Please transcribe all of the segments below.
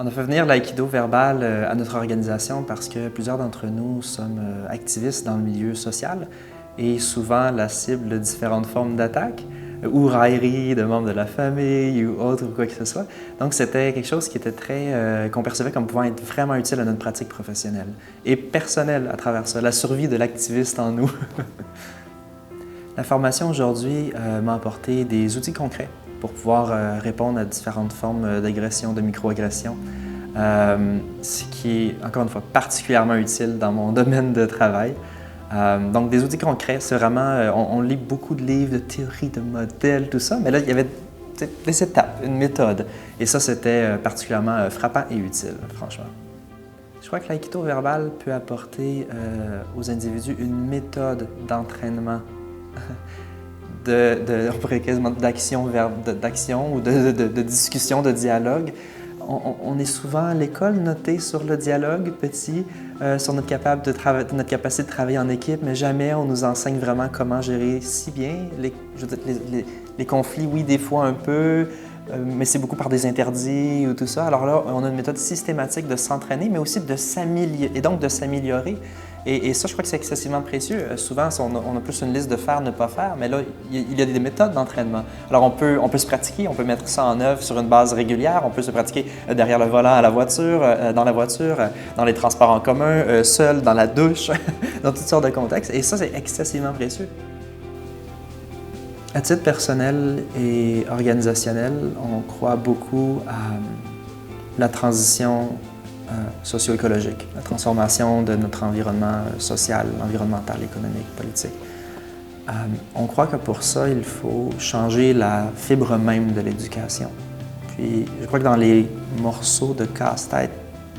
On a fait venir l'aïkido verbal à notre organisation parce que plusieurs d'entre nous sommes activistes dans le milieu social et souvent la cible de différentes formes d'attaques ou railleries de membres de la famille ou autre ou quoi que ce soit. Donc c'était quelque chose qui était qu'on percevait comme pouvant être vraiment utile à notre pratique professionnelle et personnelle à travers ça, la survie de l'activiste en nous. La formation aujourd'hui m'a apporté des outils concrets pour pouvoir répondre à différentes formes d'agression, de microagression, ce qui est, encore une fois, particulièrement utile dans mon domaine de travail. Donc, des outils concrets, c'est vraiment, on lit beaucoup de livres de théorie, de modèles, tout ça, mais là, il y avait des étapes, une méthode. Et ça, c'était particulièrement frappant et utile, franchement. Je crois que l'aïkido verbal peut apporter aux individus une méthode d'entraînement on pourrait quasiment d'action ou de discussion, de dialogue. On est souvent à l'école noté sur le dialogue petit, sur notre capacité de travailler en équipe, mais jamais on nous enseigne vraiment comment gérer si bien les conflits, oui, des fois un peu, mais c'est beaucoup par des interdits ou tout ça. Alors là, on a une méthode systématique de s'entraîner, mais aussi de s'améliorer, et donc de s'améliorer. Et ça, je crois que c'est excessivement précieux. Souvent, on a plus une liste de faire, ne pas faire, mais là, il y a des méthodes d'entraînement. Alors, on peut se pratiquer, on peut mettre ça en œuvre sur une base régulière, on peut se pratiquer derrière le volant à la voiture, dans les transports en commun, seul, dans la douche, dans toutes sortes de contextes. Et ça, c'est excessivement précieux. À titre personnel et organisationnel, on croit beaucoup à la transition socio-écologique, la transformation de notre environnement social, environnemental, économique, politique. On croit que pour ça, il faut changer la fibre même de l'éducation. Puis je crois que dans les morceaux de casse-tête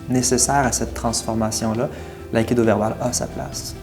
nécessaires à cette transformation-là, l'aïkido verbal a sa place.